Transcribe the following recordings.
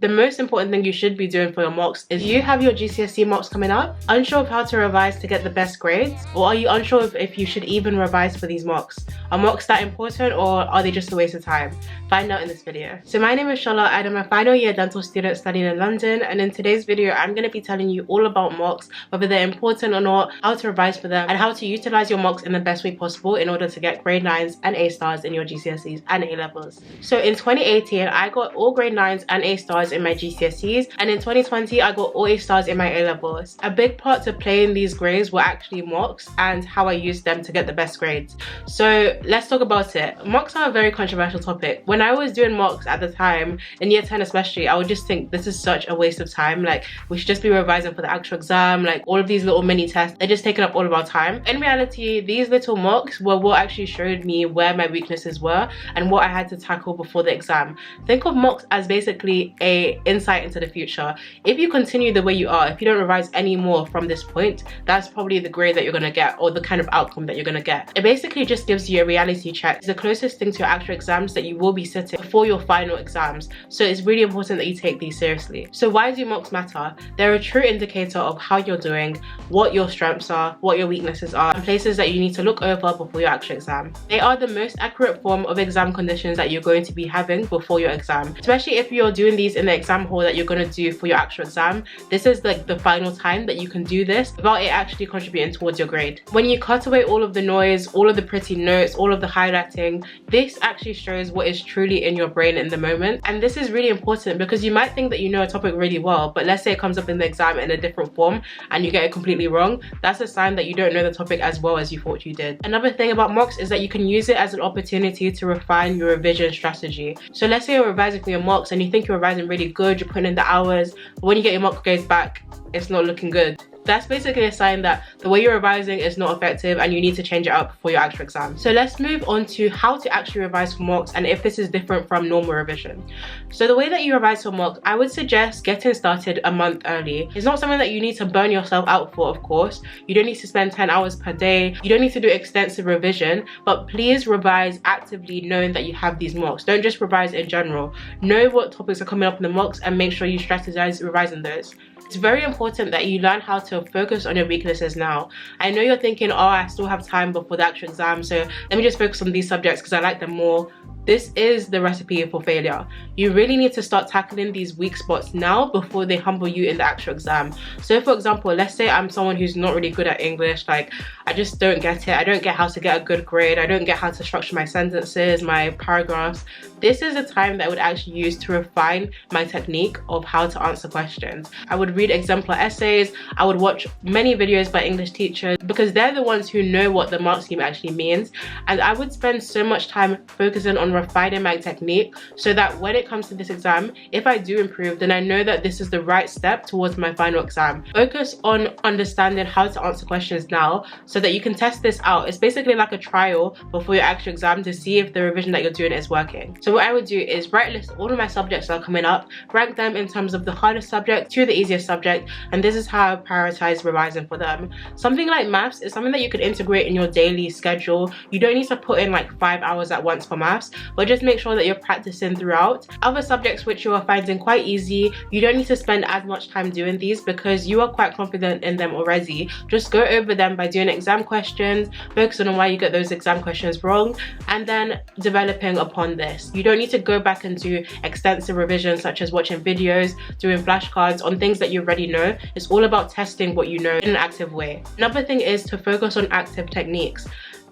The most important thing you should be doing for your mocks is, you have your GCSE mocks coming up, unsure of how to revise to get the best grades, or are you unsure if you should even revise for these mocks? Are mocks that important, or are they just a waste of time? Find out in this video. So my name is Shola and I'm a final year dental student studying in London, and in today's video I'm going to be telling you all about mocks, whether they're important or not, how to revise for them, and how to utilize your mocks in the best way possible in order to get grade 9s and A stars in your GCSEs and A levels. So in 2018 I got all grade 9s and A stars in my GCSEs, and in 2020 I got all A stars in my A levels. A big part to playing these grades were actually mocks and how I used them to get the best grades. So let's talk about it. Mocks are a very controversial topic. When I was doing mocks at the time, in year 10 especially, I would just think this is such a waste of time. Like, we should just be revising for the actual exam. Like, all of these little mini tests, they're just taking up all of our time. In reality, these little mocks were what actually showed me where my weaknesses were and what I had to tackle before the exam. Think of mocks as basically a insight into the future. If you continue the way you are, if you don't revise any more from this point, that's probably the grade that you're gonna get, or the kind of outcome that you're gonna get. It basically just gives you a reality check. It's the closest thing to your actual exams that you will be sitting before your final exams. So it's really important that you take these seriously. So why do mocks matter? They're a true indicator of how you're doing, what your strengths are, what your weaknesses are, and places that you need to look over before your actual exam. They are the most accurate form of exam conditions that you're going to be having before your exam, especially if you're doing these in the exam hall that you're going to do for your actual exam. This is like the final time that you can do this without it actually contributing towards your grade. When you cut away all of the noise, all of the pretty notes, all of the highlighting, this actually shows what is truly in your brain in the moment. And this is really important because you might think that you know a topic really well, but let's say it comes up in the exam in a different form and you get it completely wrong. That's a sign that you don't know the topic as well as you thought you did. Another thing about mocks is that you can use it as an opportunity to refine your revision strategy. So let's say you're revising for your mocks and you think you're revising really good, you're putting in the hours, but when you get your mock grades back, it's not looking good. That's basically a sign that the way you're revising is not effective and you need to change it up before your actual exam. So let's move on to how to actually revise for mocks and if this is different from normal revision. So the way that you revise for mocks, I would suggest getting started a month early. It's not something that you need to burn yourself out for, of course. You don't need to spend 10 hours per day. You don't need to do extensive revision, but please revise actively knowing that you have these mocks. Don't just revise in general. Know what topics are coming up in the mocks and make sure you strategize revising those. It's very important that you learn how to focus on your weaknesses now. I know you're thinking, oh, I still have time before the actual exam, so let me just focus on these subjects because I like them more. This is the recipe for failure. You really need to start tackling these weak spots now before they humble you in the actual exam. So for example, let's say I'm someone who's not really good at English, like I just don't get it. I don't get how to get a good grade. I don't get how to structure my sentences, my paragraphs. This is a time that I would actually use to refine my technique of how to answer questions. I would read exemplar essays. I would watch many videos by English teachers because they're the ones who know what the mark scheme actually means. And I would spend so much time focusing on refining my technique so that when it comes to this exam, if I do improve, then I know that this is the right step towards my final exam. Focus on understanding how to answer questions now so that you can test this out. It's basically like a trial before your actual exam to see if the revision that you're doing is working. So what I would do is write a list of all of my subjects that are coming up, rank them in terms of the hardest subject to the easiest subject, and this is how I prioritize revising for them. Something like maths is something that you can integrate in your daily schedule. You don't need to put in like 5 hours at once for maths, but just make sure that you're practicing throughout. Other subjects which you are finding quite easy, you don't need to spend as much time doing these because you are quite confident in them already. Just go over them by doing exam questions, focusing on why you get those exam questions wrong, and then developing upon this. You don't need to go back and do extensive revisions such as watching videos, doing flashcards on things that you already know. It's all about testing what you know in an active way. Another thing is to focus on active techniques.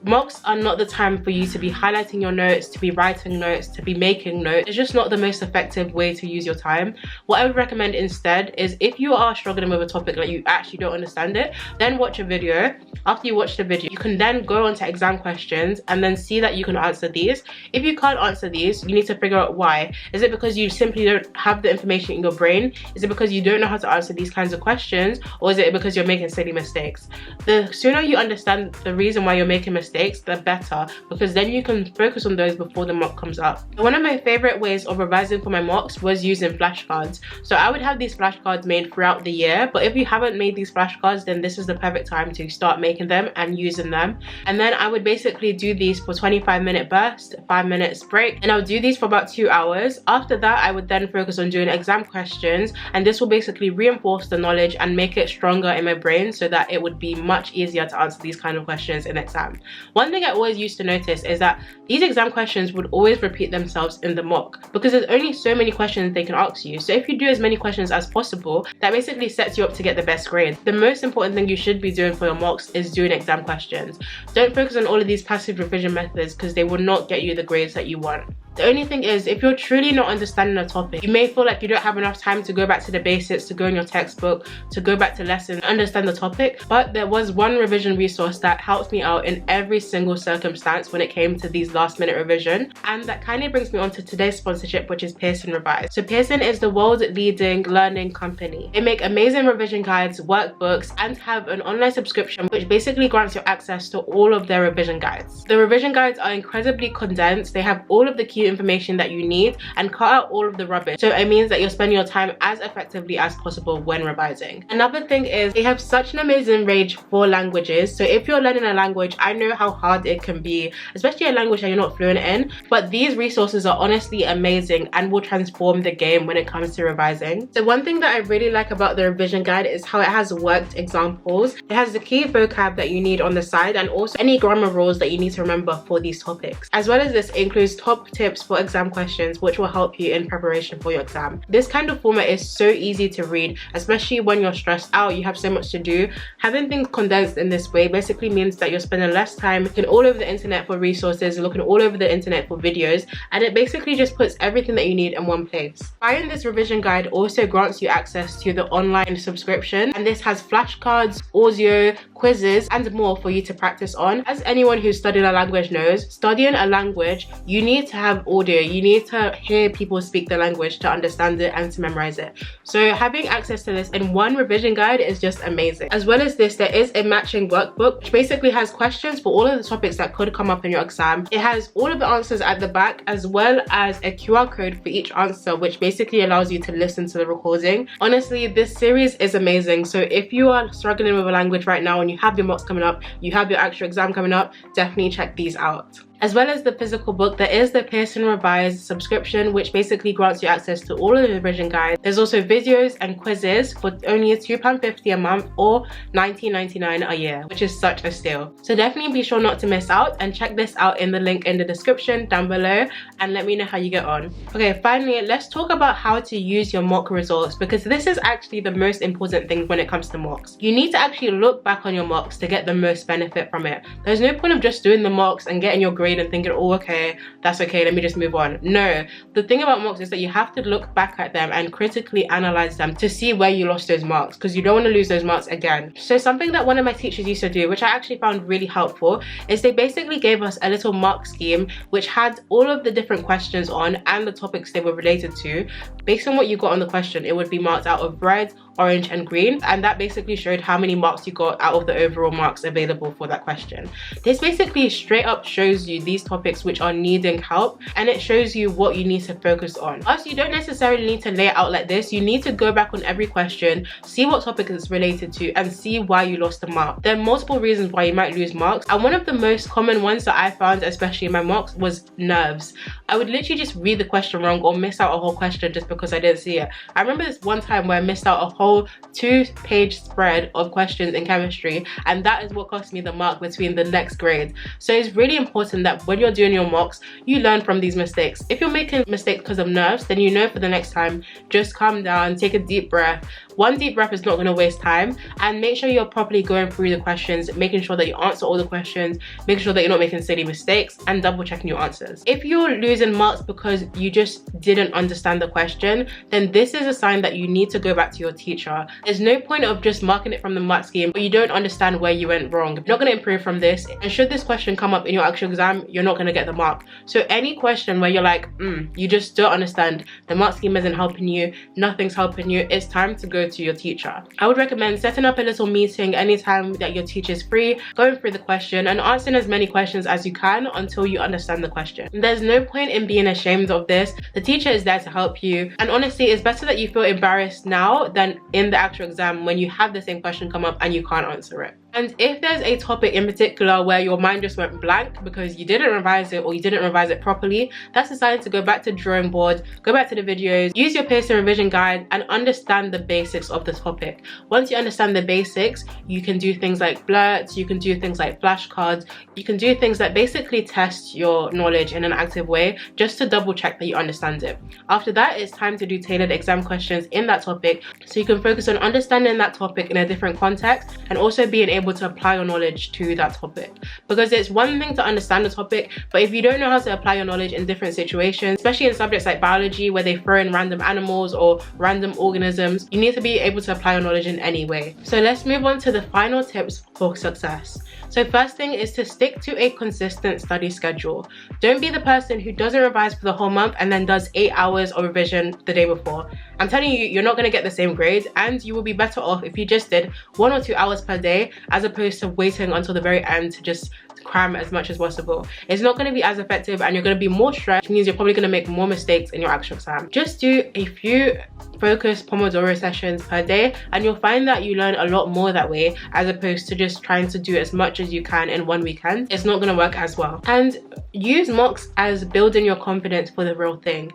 Mocks are not the time for you to be highlighting your notes, to be writing notes, to be making notes. It's just not the most effective way to use your time. What I would recommend instead is if you are struggling with a topic that you actually don't understand it, then watch a video. After you watch the video, you can then go on to exam questions and then see that you can answer these. If you can't answer these, you need to figure out why. Is it because you simply don't have the information in your brain? Is it because you don't know how to answer these kinds of questions? Or is it because you're making silly mistakes? The sooner you understand the reason why you're making mistakes, mistakes, the better, because then you can focus on those before the mock comes up. One of my favorite ways of revising for my mocks was using flashcards. So I would have these flashcards made throughout the year, but if you haven't made these flashcards, then this is the perfect time to start making them and using them. And then I would basically do these for 25-minute burst, 5 minutes break, and I would do these for about 2 hours. After that, I would then focus on doing exam questions, and this will basically reinforce the knowledge and make it stronger in my brain so that it would be much easier to answer these kind of questions in exam. One thing I always used to notice is that these exam questions would always repeat themselves in the mock because there's only so many questions they can ask you. So if you do as many questions as possible, that basically sets you up to get the best grade. The most important thing you should be doing for your mocks is doing exam questions. Don't focus on all of these passive revision methods because they will not get you the grades that you want. The only thing is, if you're truly not understanding a topic, you may feel like you don't have enough time to go back to the basics, to go in your textbook, to go back to lessons, understand the topic. But there was one revision resource that helped me out in every single circumstance when it came to these last-minute revision. And that kind of brings me on to today's sponsorship, which is Pearson Revise. So Pearson is the world's leading learning company. They make amazing revision guides, workbooks, and have an online subscription which basically grants you access to all of their revision guides. The revision guides are incredibly condensed. They have all of the key information that you need and cut out all of the rubbish, so it means that you're spending your time as effectively as possible when revising. Another thing is they have such an amazing range for languages. So if you're learning a language, I know how hard it can be, especially a language that you're not fluent in, but these resources are honestly amazing and will transform the game when it comes to revising. So one thing that I really like about the revision guide is how it has worked examples. It has the key vocab that you need on the side and also any grammar rules that you need to remember for these topics. As well as this, it includes top tips for exam questions which will help you in preparation for your exam. This kind of format is so easy to read, especially when you're stressed out, you have so much to do. Having things condensed in this way basically means that you're spending less time looking all over the internet for resources, looking all over the internet for videos, and it basically just puts everything that you need in one place. Buying this revision guide also grants you access to the online subscription, and this has flashcards, audio, quizzes, and more for you to practice on. As anyone who's studied a language knows, studying a language, you need to have audio, you need to hear people speak the language to understand it and to memorize it. So having access to this in one revision guide is just amazing. As well as this, there is a matching workbook which basically has questions for all of the topics that could come up in your exam. It has all of the answers at the back as well as a QR code for each answer, which basically allows you to listen to the recording. Honestly, this series is amazing. So if you are struggling with a language right now and you have your mocks coming up, you have your actual exam coming up, definitely check these out. As well as the physical book, there is the Pearson Revise subscription, which basically grants you access to all of the revision guides. There's also videos and quizzes for only £2.50 a month or £19.99 a year, which is such a steal. So definitely be sure not to miss out and check this out in the link in the description down below and let me know how you get on. Okay, finally, let's talk about how to use your mock results, because this is actually the most important thing when it comes to mocks. You need to actually look back on your mocks to get the most benefit from it. There's no point of just doing the mocks and getting your grade and thinking, oh okay, that's okay, let me just move on. No, the thing about mocks is that you have to look back at them and critically analyze them to see where you lost those marks, because you don't want to lose those marks again. So something that one of my teachers used to do, which I actually found really helpful, is they basically gave us a little mark scheme which had all of the different questions on and the topics they were related to. Based on what you got on the question, it would be marked out of red, orange and green, and that basically showed how many marks you got out of the overall marks available for that question. This basically straight up shows you these topics which are needing help, and it shows you what you need to focus on. Also, you don't necessarily need to lay it out like this. You need to go back on every question, see what topic it's related to, and see why you lost the mark. There are multiple reasons why you might lose marks, and one of the most common ones that I found, especially in my mocks, was nerves. I would literally just read the question wrong or miss out a whole question just because I didn't see it. I remember this one time where I missed out a whole 2-page spread of questions in chemistry, and that is what cost me the mark between the next grade. So it's really important that when you're doing your mocks, you learn from these mistakes. If you're making mistakes because of nerves, then you know for the next time, just calm down, take a deep breath. One deep breath is not going to waste time, and make sure you're properly going through the questions, making sure that you answer all the questions, making sure that you're not making silly mistakes, and double checking your answers. If you're losing marks because you just didn't understand the question, then this is a sign that you need to go back to your teacher. There's no point of just marking it from the mark scheme but you don't understand where you went wrong. You're not going to improve from this, and should this question come up in your actual exam, you're not going to get the mark. So any question where you're like, you just don't understand, the mark scheme isn't helping you, nothing's helping you, it's time to go go to your teacher. I would recommend setting up a little meeting anytime that your teacher is free, going through the question and answering as many questions as you can until you understand the question. There's no point in being ashamed of this. The teacher is there to help you, and honestly, it's better that you feel embarrassed now than in the actual exam when you have the same question come up and you can't answer it. And if there's a topic in particular where your mind just went blank because you didn't revise it or you didn't revise it properly, that's the sign to go back to the drawing board, go back to the videos, use your Pearson revision guide and understand the basics of the topic. Once you understand the basics, you can do things like blurts, you can do things like flashcards, you can do things that basically test your knowledge in an active way just to double check that you understand it. After that, it's time to do tailored exam questions in that topic so you can focus on understanding that topic in a different context and also being able to apply your knowledge to that topic. Because it's one thing to understand the topic, but if you don't know how to apply your knowledge in different situations, especially in subjects like biology where they throw in random animals or random organisms, you need to be able to apply your knowledge in any way. So let's move on to the final tips for success. So first thing is to stick to a consistent study schedule. Don't be the person who doesn't revise for the whole month and then does 8 hours of revision the day before. I'm telling you, you're not going to get the same grade, and you will be better off if you just did 1 or 2 hours per day as opposed to waiting until the very end to just cram as much as possible. It's not going to be as effective and you're going to be more stressed, which means you're probably going to make more mistakes in your actual exam. Just do a few focused Pomodoro sessions per day and you'll find that you learn a lot more that way as opposed to just trying to do as much as you can in one weekend. It's not going to work as well. And use mocks as building your confidence for the real thing.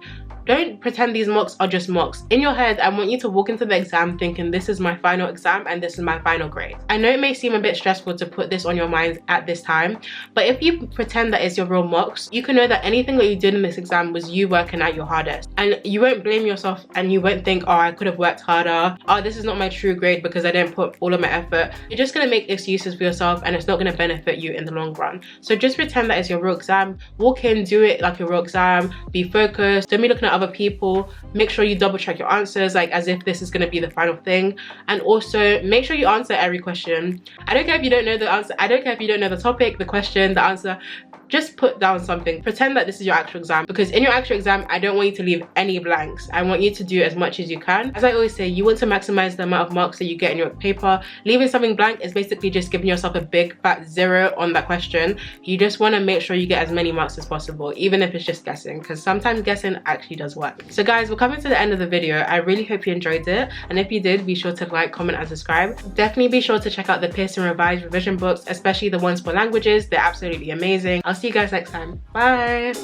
Don't pretend these mocks are just mocks. In your head, I want you to walk into the exam thinking this is my final exam and this is my final grade. I know it may seem a bit stressful to put this on your mind at this time, but if you pretend that it's your real mocks, you can know that anything that you did in this exam was you working at your hardest. And you won't blame yourself and you won't think, oh, I could have worked harder. Oh, this is not my true grade because I didn't put all of my effort. You're just gonna make excuses for yourself and it's not gonna benefit you in the long run. So just pretend that it's your real exam. Walk in, do it like your real exam, be focused, don't be looking at other people. Make sure you double check your answers, like as if this is going to be the final thing, and also make sure you answer every question. I don't care if you don't know the answer, I don't care if you don't know the topic, the question, the answer. Just put down something. Pretend that this is your actual exam, because in your actual exam, I don't want you to leave any blanks. I want you to do as much as you can. As I always say, you want to maximize the amount of marks that you get in your paper. Leaving something blank is basically just giving yourself a big fat 0 on that question. You just want to make sure you get as many marks as possible, even if it's just guessing, because sometimes guessing actually does work. So guys, we're coming to the end of the video. I really hope you enjoyed it, and if you did, be sure to like, comment and subscribe. Definitely be sure to check out the Pearson Revised revision books, especially the ones for languages. They're absolutely amazing. I'll see you guys next time. Bye.